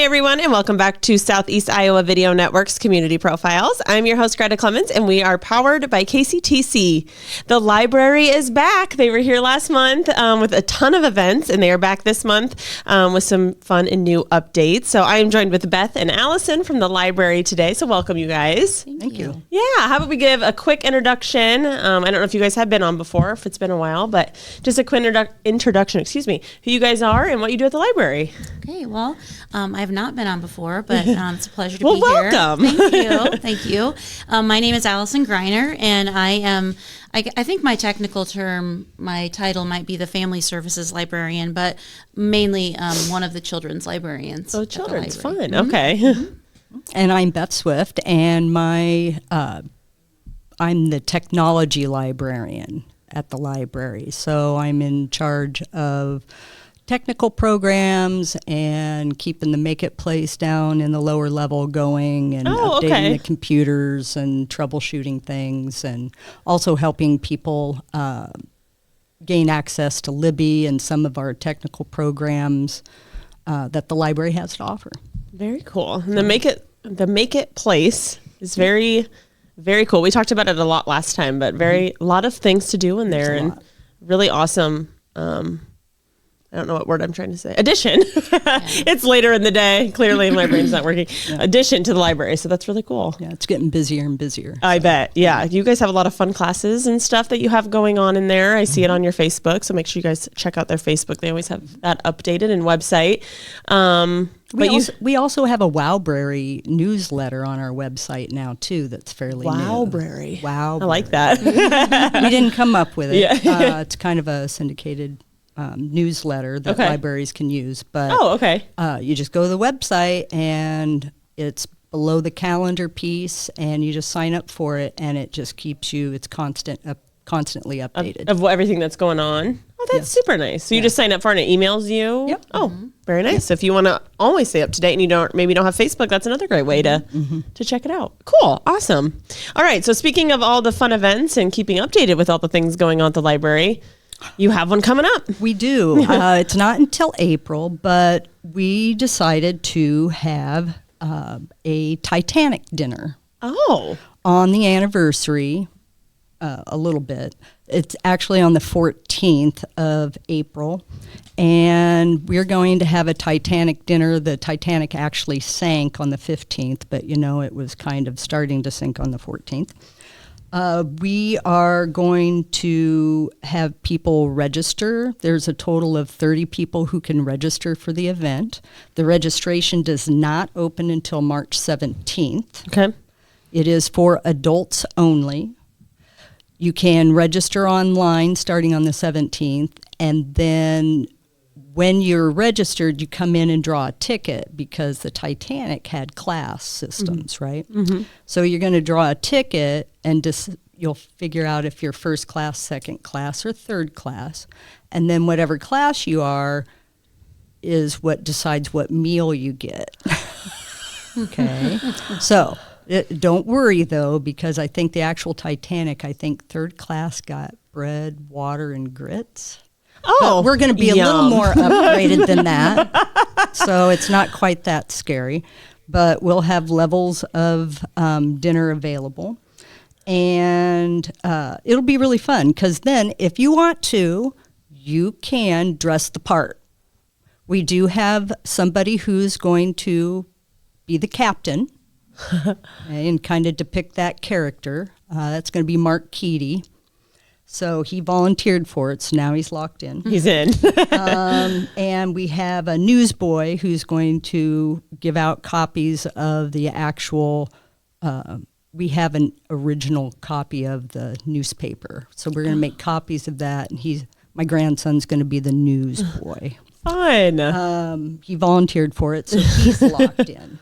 everyone, and welcome back to Southeast Iowa Video Network's Community Profiles. I'm your host, Greta Clemens, and we are powered by KCTC. The library is back. They were here last month with a ton of events, and they are back this month with some fun and new updates. So I am joined with Beth and Allison from the library today. So welcome, you guys. Thank you. Yeah, how about we give a quick introduction? I don't know if you guys have been on before, if it's been a while, but just a quick introduction, who you guys are and what you do at the library. Okay, well, I have not been on before, but it's a pleasure to well, be welcome. here. Thank you. My name is Alison Greiner, and I think my technical term, my title might be the Family Services Librarian, but mainly one of the children's librarians. So children's fun. Mm-hmm. Okay. Mm-hmm. And I'm Beth Swift, and I'm the technology librarian at the library. So I'm in charge of technical programs and keeping the MakeIT Place down in the lower level going and updating the computers and troubleshooting things, and also helping people gain access to Libby and some of our technical programs that the library has to offer. Very cool. And the MakeIT Place is very, very cool. We talked about it a lot last time, but a lot of things to do in there, and really awesome. I don't know what word I'm trying to say. Addition. Yeah. It's later in the day. Clearly my brain's not working. Yeah. Addition to the library. So that's really cool. Yeah, it's getting busier and busier. I bet. Yeah. You guys have a lot of fun classes and stuff that you have going on in there. I see it on your Facebook. So make sure you guys check out their Facebook. They always have that updated and website. We also have a Wowbrary newsletter on our website now too. That's fairly Wowbrary. New. Wowbrary. I like that. We didn't come up with it. Yeah. It's kind of a syndicated newsletter that libraries can use. But you just go to the website, and it's below the calendar piece, and you just sign up for it, and it just keeps you. It's constantly updated of everything that's going on. Oh, that's super nice. So you just sign up for it and it emails you? Yep. Oh, very nice. So if you want to always stay up to date and you don't have Facebook, that's another great way to check it out. Cool. Awesome. All right. So speaking of all the fun events and keeping updated with all the things going on at the library, you have one coming up. We do. It's not until April, but we decided to have a Titanic dinner. Oh. On the anniversary, a little bit. It's actually on the 14th of April, and we're going to have a Titanic dinner. The Titanic actually sank on the 15th, but it was kind of starting to sink on the 14th. We are going to have people register. There's a total of 30 people who can register for the event. The registration does not open until March 17th. Okay. It is for adults only. You can register online starting on the 17th, and then when you're registered, you come in and draw a ticket, because the Titanic had class systems, right? Mm-hmm. So you're going to draw a ticket, and you'll figure out if you're first class, second class, or third class. And then whatever class you are is what decides what meal you get. Okay. So don't worry, though, because I think the actual Titanic, third class got bread, water, and grits. Oh, but we're going to be a little more upgraded than that. So it's not quite that scary. But we'll have levels of dinner available. And it'll be really fun, because then if you want to, you can dress the part. We do have somebody who's going to be the captain and kind of depict that character. That's going to be Mark Keaty. So he volunteered for it, so now he's locked in. He's in. And we have a newsboy who's going to give out copies of the actual, we have an original copy of the newspaper. So we're going to make copies of that, and my grandson's going to be the newsboy. Fun. He volunteered for it, so he's locked in.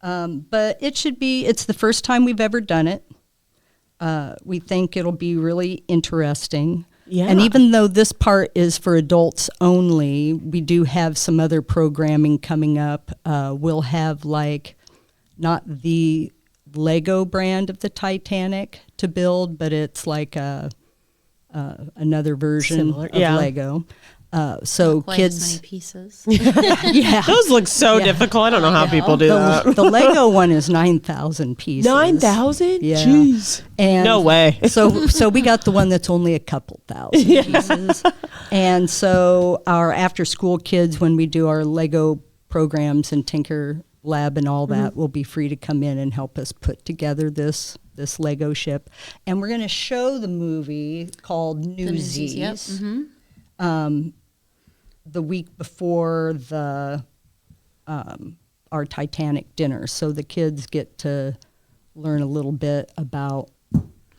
But it's the first time we've ever done it. We think it'll be really interesting. Yeah. And even though this part is for adults only, we do have some other programming coming up. We'll have not the Lego brand of the Titanic to build, but it's like another version of Lego. So Quite kids, as many pieces. yeah, Those look so difficult. I don't know how people do that. the Lego one is 9,000 pieces. 9,000? Yeah. Jeez. And No way. so we got the one that's only a couple thousand pieces. And so our after school kids, when we do our Lego programs and Tinker Lab and all that, will be free to come in and help us put together this Lego ship. And we're going to show the movie called Newsies. Yep. Mm-hmm. The week before our Titanic dinner, so the kids get to learn a little bit about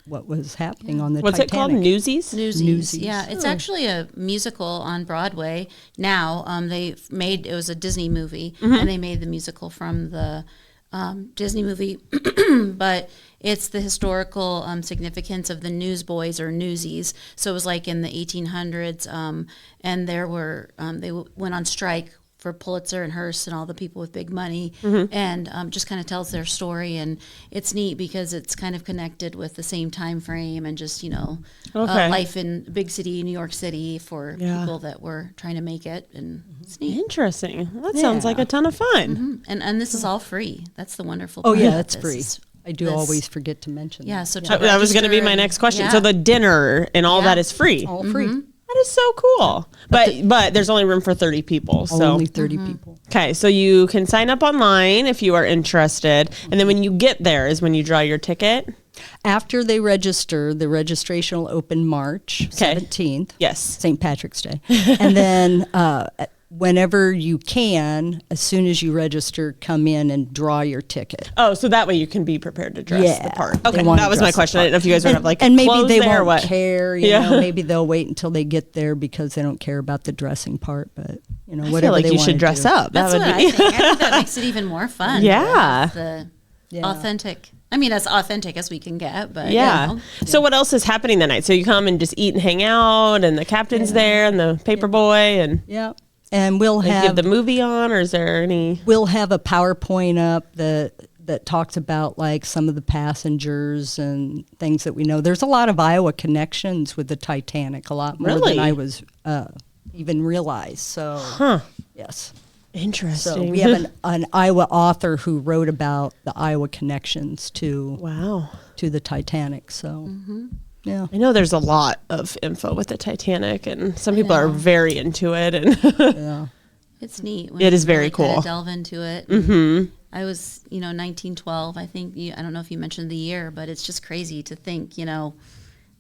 what was happening on the What's Titanic. it called? Newsies? Newsies. Yeah, it's actually a musical on Broadway now. It was a Disney movie, and they made the musical from the Disney movie, but it's the historical significance of the newsboys or newsies. So it was like in the 1800s, and there were they went on strike for Pulitzer and Hearst and all the people with big money, and just kind of tells their story. And it's neat because it's kind of connected with the same time frame and just, life in big city, New York City for people that were trying to make it. And it's neat. Interesting. That sounds like a ton of fun. And this is all free. That's the wonderful Oh part. yeah, of it's this free. is I do always forget to mention Yeah, that. so That was going to be my next question. Yeah. So the dinner and all that is free. All free. That is so cool. But there's only room for 30 people. So Only 30 people. okay, so you can sign up online if you are interested, and then when you get there is when you draw your ticket. After they register, the registration will open March 17th. Yes. St. Patrick's Day. And then whenever you can, as soon as you register, come in and draw your ticket. Oh, so that way you can be prepared to dress the part. they Okay, wanna that was my dress the question. I didn't know if you guys would have like and maybe clothes they there or won't what. care. You Yeah. know, maybe they'll wait until they get there because they don't care about the dressing part. But I whatever feel like they you wanna should dress do. up. That's that what would I think. I think that makes it even more fun. Yeah. The authentic. I mean, as authentic as we can get, but Yeah. So what else is happening that night? So you come and just eat and hang out, and the captain's there, and the paper boy, and Yeah. And we'll you have have the movie on, or is there any? we'll have a PowerPoint up that talks about like some of the passengers and things that we know. There's a lot of Iowa connections with the Titanic, a lot more Really? than I was even realized. So yes. Interesting. So we have an Iowa author who wrote about the Iowa connections to the Titanic. So yeah. I know there's a lot of info with the Titanic, and some people are very into it, and Yeah. it's neat. It is you very really kinda cool. delve into it. Mm-hmm. I was, 1912. I think I don't know if you mentioned the year, but it's just crazy to think,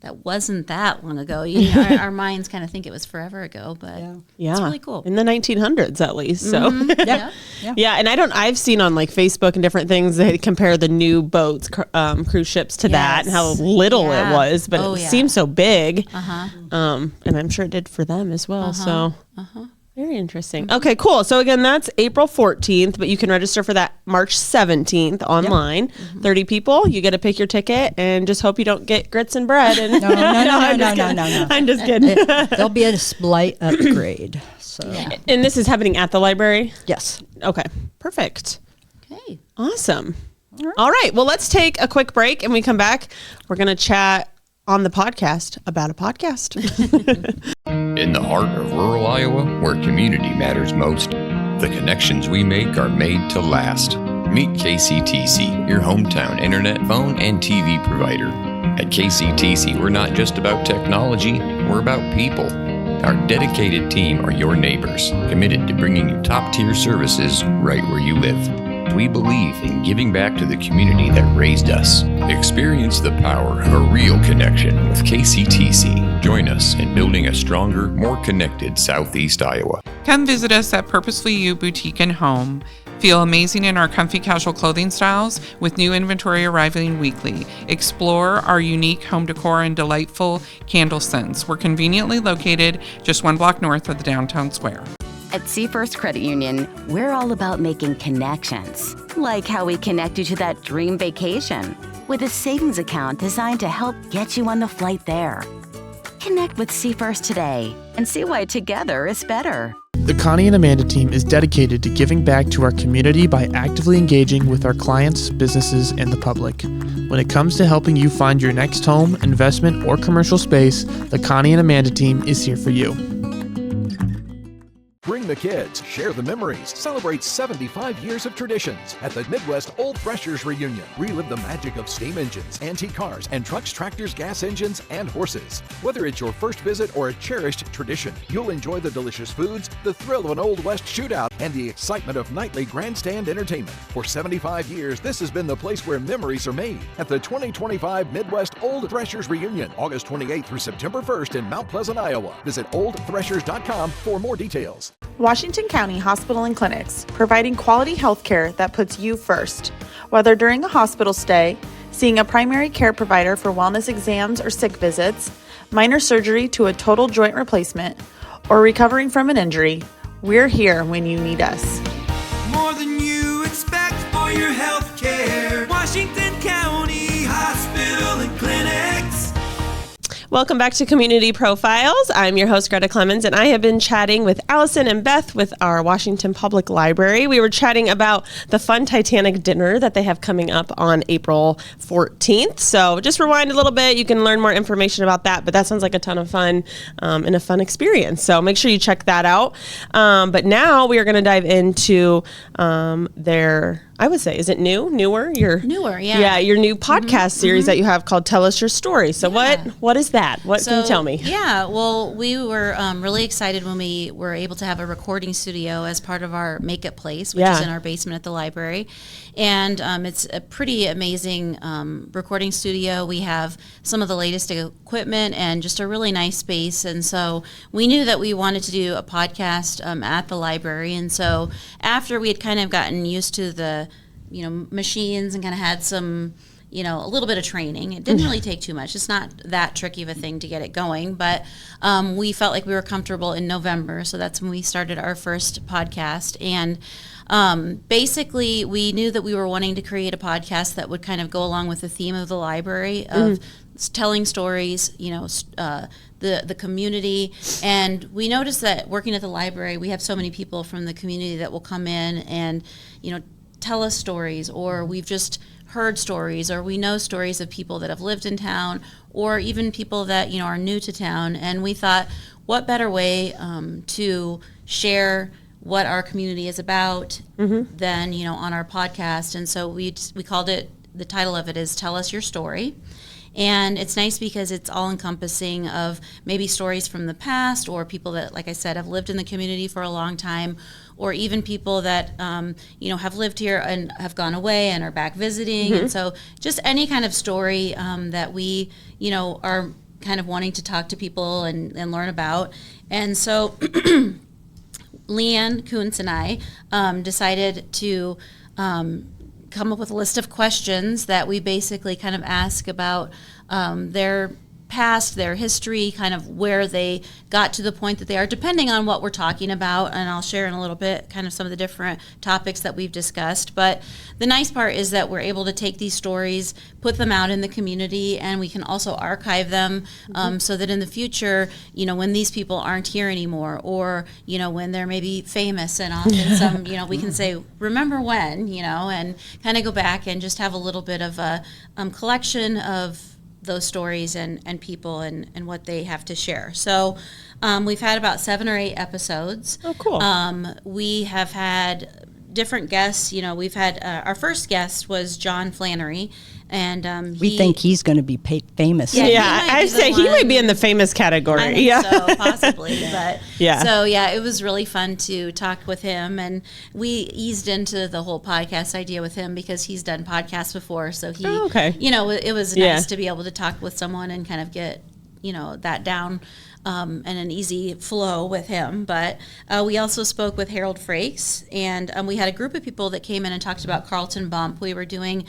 that wasn't that long ago. Our minds kind of think it was forever ago, but it's really cool. in the 1900s at least. So Yeah. yeah, and I've seen on like Facebook and different things they compare the new boats, cruise ships to that, and how little it was, but it seems so big. And I'm sure it did for them as well. So. Very interesting. Okay, cool. So again, that's April 14th, but you can register for that March 17th online. 30 people. You get to pick your ticket, and just hope you don't get grits and bread. And No. I'm just kidding. There'll be a slight upgrade. So And this is happening at the library? yes. Okay, perfect. Okay. Awesome. All right. Well, let's take a quick break, and we come back. We're going to chat on the podcast about a podcast. In the heart of rural Iowa, where community matters most, the connections we make are made to last. Meet KCTC, your hometown internet, phone, and TV provider. At KCTC, we're not just about technology, we're about people. Our dedicated team are your neighbors, committed to bringing you top-tier services right where you live. We believe in giving back to the community that raised us. Experience the power of a real connection with KCTC. Join us in building a stronger, more connected Southeast Iowa. Come visit us at Purposefully You Boutique and Home. Feel amazing in our comfy casual clothing styles with new inventory arriving weekly. Explore our unique home decor and delightful candle scents. We're conveniently located just 1 block north of the downtown square. At Seafirst Credit Union, we're all about making connections, like how we connect you to that dream vacation with a savings account designed to help get you on the flight there. Connect with Seafirst today and see why together is better. The Connie and Amanda team is dedicated to giving back to our community by actively engaging with our clients, businesses, and the public. When it comes to helping you find your next home, investment, or commercial space, the Connie and Amanda team is here for you. Bring the kids, share the memories, celebrate 75 years of traditions at the Midwest Old Threshers Reunion. Relive the magic of steam engines, antique cars, and trucks, tractors, gas engines, and horses. Whether it's your first visit or a cherished tradition, you'll enjoy the delicious foods, the thrill of an Old West shootout, and the excitement of nightly grandstand entertainment. For 75 years, this has been the place where memories are made at the 2025 Midwest Old Threshers Reunion, August 28th through September 1st in Mount Pleasant, Iowa. Visit oldthreshers.com for more details. Washington County Hospital and Clinics, providing quality health care that puts you first. Whether during a hospital stay, seeing a primary care provider for wellness exams or sick visits, minor surgery to a total joint replacement, or recovering from an injury, we're here when you need us. More than you expect for your health care. Washington County Hospital and Clinics. Welcome back to Community Profiles. I'm your host, Greta Clemens, and I have been chatting with Alison and Beth with our Washington Public Library. We were chatting about the fun Titanic dinner that they have coming up on April 14th. So just rewind a little bit. You can learn more information about that, but that sounds like a ton of fun and a fun experience. So make sure you check that out. But now we are going to dive into their... I would say, is it newer? Newer, yeah. Yeah, your new podcast series that you have called Tell Us Your Story. So what is that? What can you tell me? Yeah, well, we were really excited when we were able to have a recording studio as part of our MakeIT Place, which is in our basement at the library. And it's a pretty amazing recording studio. We have some of the latest equipment and just a really nice space. And so we knew that we wanted to do a podcast at the library. And so after we had kind of gotten used to the machines and kind of had some, a little bit of training. It didn't really take too much. It's not that tricky of a thing to get it going, but we felt like we were comfortable in November. So that's when we started our first podcast. And basically, we knew that we were wanting to create a podcast that would kind of go along with the theme of the library of telling stories, the community. And we noticed that working at the library, we have so many people from the community that will come in and, tell us stories, or we've just heard stories, or we know stories of people that have lived in town, or even people that are new to town. And we thought, what better way to share what our community is about than on our podcast. And so we called it, the title of it is Tell Us Your Story. And it's nice because it's all encompassing of maybe stories from the past, or people that, like I said, have lived in the community for a long time, or even people that have lived here and have gone away and are back visiting. And so just any kind of story that we are kind of wanting to talk to people and learn about. And so Leanne Kuntz and I decided to come up with a list of questions that we basically kind of ask about their past, their history, kind of where they got to the point that they are, depending on what we're talking about. And I'll share in a little bit kind of some of the different topics that we've discussed. But the nice part is that we're able to take these stories, put them out in the community, and we can also archive them so that in the future, when these people aren't here anymore, or, when they're maybe famous and often some, we can say, remember when, and kind of go back and just have a little bit of a collection of those stories and people and what they have to share. So we've had about 7 or 8 episodes. Oh, cool. We have had different guests. We've had our first guest was John Flannery, and we think he's going to be famous. Yeah, I'd say he might be in the famous category. I think so, possibly. But yeah. So it was really fun to talk with him, and we eased into the whole podcast idea with him because he's done podcasts before. So he, it was nice to be able to talk with someone and kind of get that down. And an easy flow with him. But we also spoke with Harold Frakes, and we had a group of people that came in and talked about Carlton Bump. We were doing,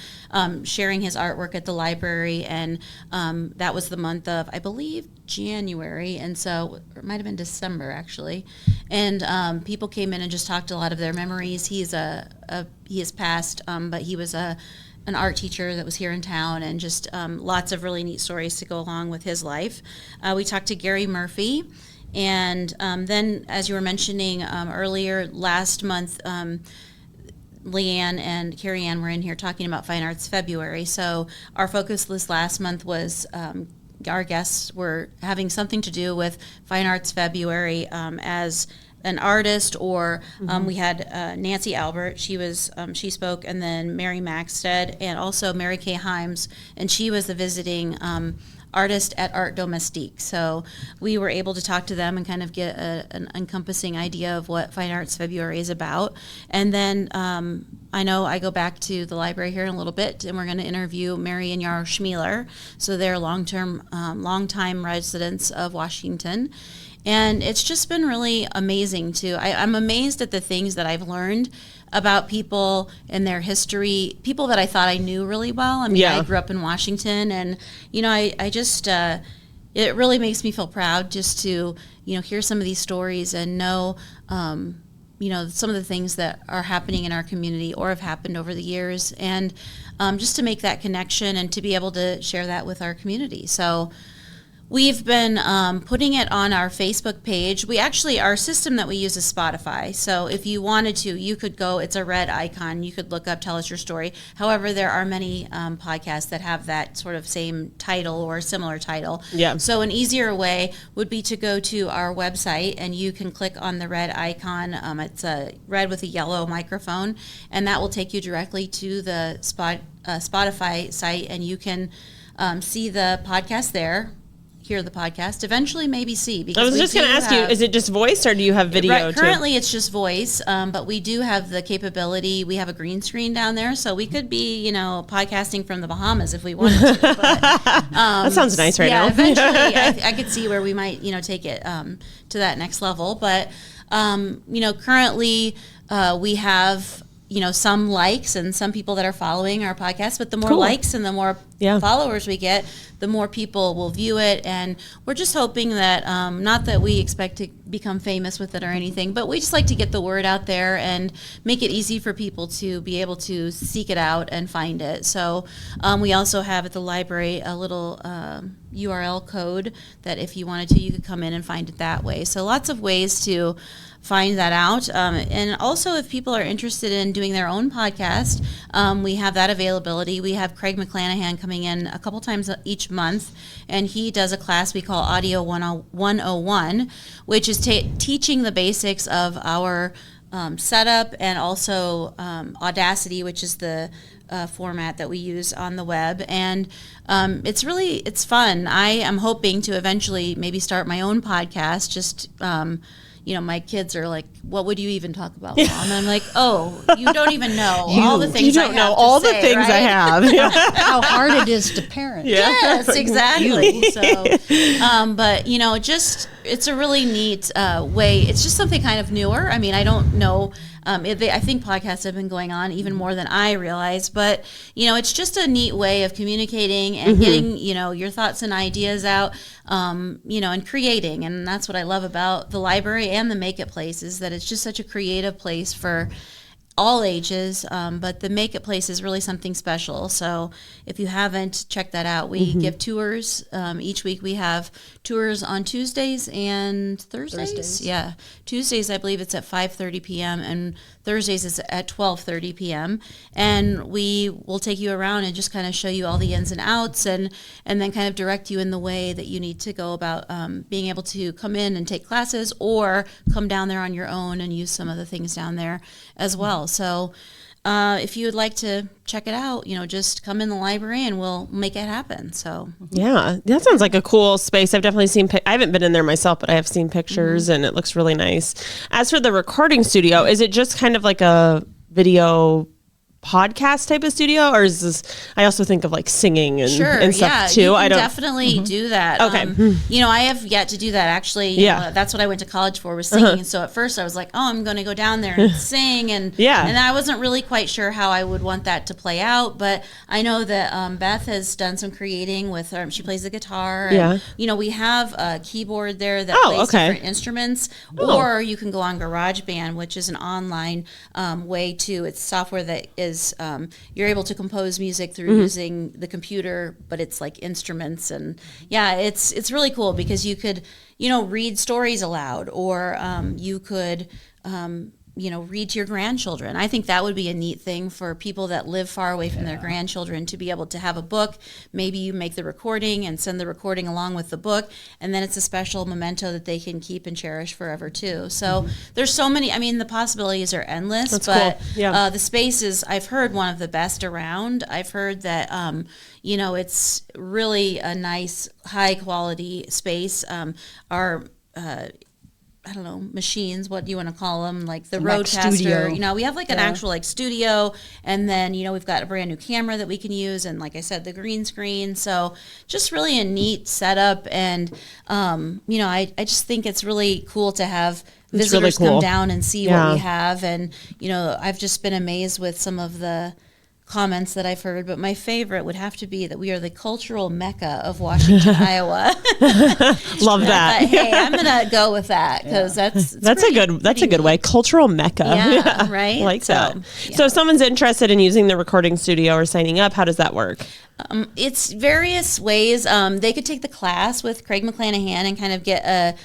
sharing his artwork at the library, and that was the month of, I believe, January, and so it might have been December, actually. And people came in and just talked a lot of their memories. He has passed, but he was an art teacher that was here in town, and just lots of really neat stories to go along with his life. We talked to Gary Murphy, and then, as you were mentioning earlier, last month, Leanne and Carrie Ann were in here talking about Fine Arts February. So our focus this last month was our guests were having something to do with Fine Arts February as an artist, or we had Nancy Albert. She spoke, and then Mary Maxted, and also Mary Kay Himes, and she was the visiting artist at Art Domestique. So we were able to talk to them and kind of get an encompassing idea of what Fine Arts February is about. And then I know I go back to the library here in a little bit, and we're going to interview Mary and Yarrow Schmealer. So they're long-time residents of Washington. And it's just been really amazing too. I'm amazed at the things that I've learned about people and their history, people that I thought I knew really well. I mean, I grew up in Washington, and, I just, it really makes me feel proud just to, hear some of these stories and know, some of the things that are happening in our community or have happened over the years, and just to make that connection and to be able to share that with our community. So we've been putting it on our Facebook page. Our system that we use is Spotify. So if you wanted to, you could go, it's a red icon. You could look up Tell Us Your Story. However, there are many podcasts that have that sort of same title or similar title. Yeah. So an easier way would be to go to our website, and you can click on the red icon. It's red with a yellow microphone, and that will take you directly to the Spotify site, and you can see the podcast there. Hear the podcast, eventually maybe see. Because I was just going to ask you, is it just voice or do you have video too? Currently it's just voice, but we do have the capability. We have a green screen down there, so we could be, podcasting from the Bahamas if we wanted to. But, that sounds nice now. Yeah, eventually I could see where we might, take it to that next level. But, currently we have some likes and some people that are following our podcast, but the more likes and the more followers we get, the more people will view it. And we're just hoping that, not that we expect to become famous with it or anything, but we just like to get the word out there and make it easy for people to be able to seek it out and find it. So we also have at the library a little URL code that if you wanted to, you could come in and find it that way. So lots of ways to find that out. And also, if people are interested in doing their own podcast, we have that availability. We have Craig McClanahan coming in a couple times each month, and he does a class we call Audio 101, which is teaching the basics of our setup, and also Audacity, which is the format that we use on the web. And it's fun. I am hoping to eventually maybe start my own podcast, just my kids are like, what would you even talk about, Mom? And I'm like, oh, you don't even know all the things I have to say. You don't know all the things I have. How hard it is to parent. Yeah. Yes, exactly. So, but, it's a really neat way. It's just something kind of newer. I mean, I don't know. I think podcasts have been going on even more than I realized, but it's just a neat way of communicating and getting your thoughts and ideas out, and creating. And that's what I love about the library and the MakeIT Place, is that it's just such a creative place for all ages, but the MakeIT Place is really something special. So if you haven't checked that out, we give tours. Each week we have tours on Tuesdays and Thursdays. Yeah, Tuesdays I believe it's at 5:30 p.m. and Thursdays is at 12:30 p.m. And we will take you around and just kind of show you all the ins and outs, and then kind of direct you in the way that you need to go about being able to come in and take classes, or come down there on your own and use some of the things down there as well. So if you would like to check it out, just come in the library and we'll make it happen. So yeah, that sounds like a cool space. I've definitely seen, I haven't been in there myself, but I have seen pictures and it looks really nice. As for the recording studio, is it just kind of like a video podcast type of studio, or is this, I also think of like singing and, and stuff too. You can definitely do that. Okay. I have yet to do that actually. That's what I went to college for, was singing. And so at first I was like, oh, I'm going to go down there and sing. And I wasn't really quite sure how I would want that to play out. But I know that Beth has done some creating with her. She plays the guitar. And, we have a keyboard there that plays different instruments. Or you can go on GarageBand, which is an online way to, it's software that is you're able to compose music through using the computer, but it's like instruments. And it's really cool because you could read stories aloud, or you could read to your grandchildren. I think that would be a neat thing for people that live far away from their grandchildren to be able to have a book. Maybe you make the recording and send the recording along with the book, and then it's a special memento that they can keep and cherish forever too. So there's so many, the possibilities are endless. That's but cool. Yeah. The space is, I've heard, one of the best around. I've heard that, it's really a nice, high quality space. Our machines, what do you want to call them? Like the Roadcaster, we have like an actual like studio, and then, we've got a brand new camera that we can use. And like I said, the green screen. So just really a neat setup. And, I just think it's really cool to have visitors come down and see what we have. And, I've just been amazed with some of the comments that I've heard, but my favorite would have to be that we are the cultural mecca of Washington, Iowa. Love that. But, hey, I'm gonna go with that because that's a good way. Cultural mecca. Yeah, right. I like that. Yeah. So if someone's interested in using the recording studio or signing up, how does that work? It's various ways. They could take the class with Craig McClanahan and kind of get a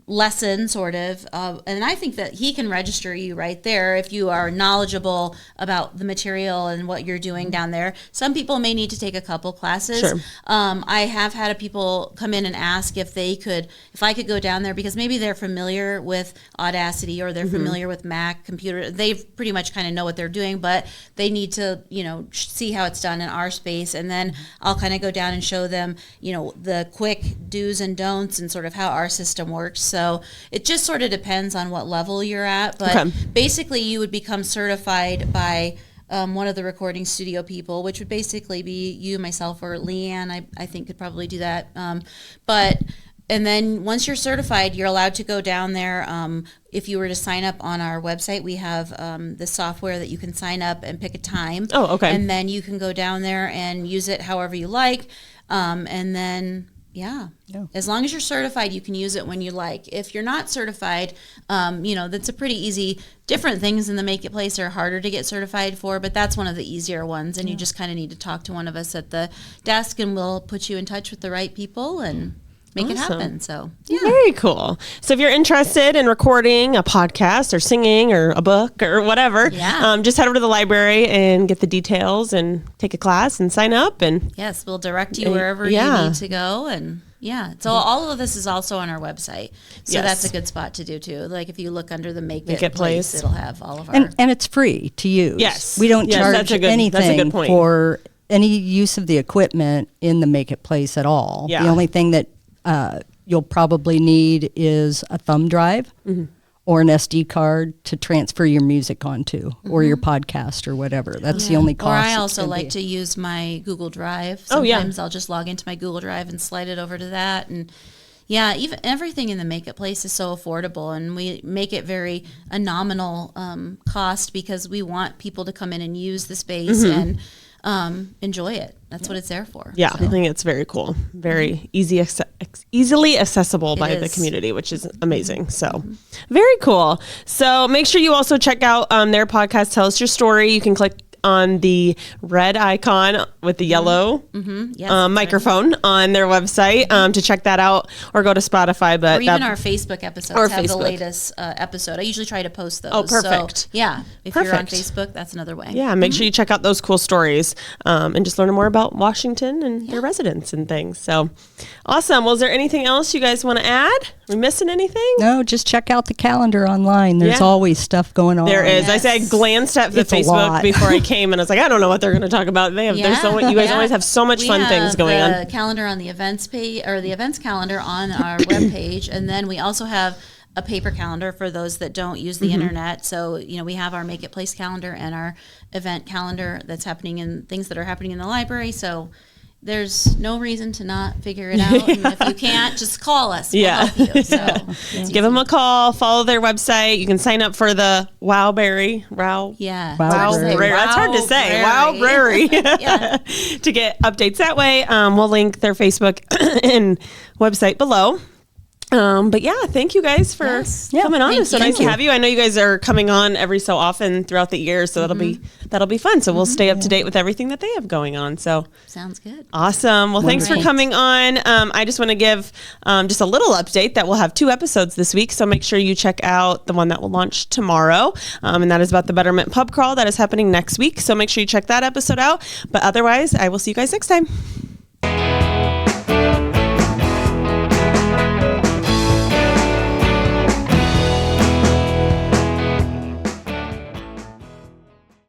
lesson sort of. And I think that he can register you right there if you are knowledgeable about the material and what you're doing down there. Some people may need to take a couple classes. Sure. I have had people come in and ask if I could go down there because maybe they're familiar with Audacity or they're familiar with Mac computer. They pretty much kind of know what they're doing, but they need to, see how it's done in our space. And then I'll kind of go down and show them, the quick do's and don'ts and sort of how our system works. So it just sort of depends on what level you're at. But basically you would become certified by one of the recording studio people, which would basically be you, myself, or Leanne, I think could probably do that. And then once you're certified, you're allowed to go down there. If you were to sign up on our website, we have the software that you can sign up and pick a time. Oh, okay. And then you can go down there and use it however you like. And then, as long as you're certified, you can use it when you like. If you're not certified, that's a pretty easy. Different things in the MakeIT Place are harder to get certified for, but that's one of the easier ones. And you just kind of need to talk to one of us at the desk, and we'll put you in touch with the right people and make it happen. So very cool. So if you're interested in recording a podcast or singing or a book or whatever, just head over to the library and get the details and take a class and sign up. And yes, we'll direct you wherever you need to go. And so all of this is also on our website. So that's a good spot to do too. Like if you look under the MakeIT Place, it'll have all of our and it's free to use. Yes, we don't charge anything that's a good point. For any use of the equipment in the MakeIT Place at all. The only thing that you'll probably need is a thumb drive or an SD card to transfer your music onto or your podcast or whatever. That's the only cost. Or I also like to use my Google Drive. Sometimes I'll just log into my Google Drive and slide it over to that. And even everything in the MakeIT Place is so affordable, and we make it very a nominal cost because we want people to come in and use the space and enjoy it. That's what it's there for. Yeah, I think it's very cool. Very easily accessible by the community, which is amazing. So very cool. So make sure you also check out their podcast, Tell Us Your Story. You can click on the red icon with the yellow microphone on their website to check that out, or go to Spotify. But or even our Facebook episodes have the latest episode. I usually try to post those. Oh, perfect. So, if you're on Facebook, that's another way. Yeah, make sure you check out those cool stories and just learn more about Washington and their residents and things. So awesome. Well, is there anything else you guys want to add? Are we missing anything? No, just check out the calendar online. There's always stuff going on. There is. Yes. I glanced at the Facebook before I came, and I was like, I don't know what they're going to talk about. They have you guys always have so much fun things going on. We have the calendar on the events page, or the events calendar on our webpage, and then we also have a paper calendar for those that don't use the internet. So, we have our MakeIT Place calendar and our event calendar that's happening in things that are happening in the library. So there's no reason to not figure it out. And if you can't, just call us. We'll help you. So give them a call, follow their website. You can sign up for the Wowberry. That's hard to say. Wowberry. To get updates that way. We'll link their Facebook and website below. But yeah, thank you guys for coming on. It was so nice to have you. I know you guys are coming on every so often throughout the year, so that'll be fun. So we'll stay up to date with everything that they have going on. So sounds good. Awesome. Well, thanks for coming on. I just want to give just a little update that we'll have 2 episodes this week. So make sure you check out the one that will launch tomorrow. And that is about the Betterment Pub Crawl that is happening next week. So make sure you check that episode out. But otherwise, I will see you guys next time.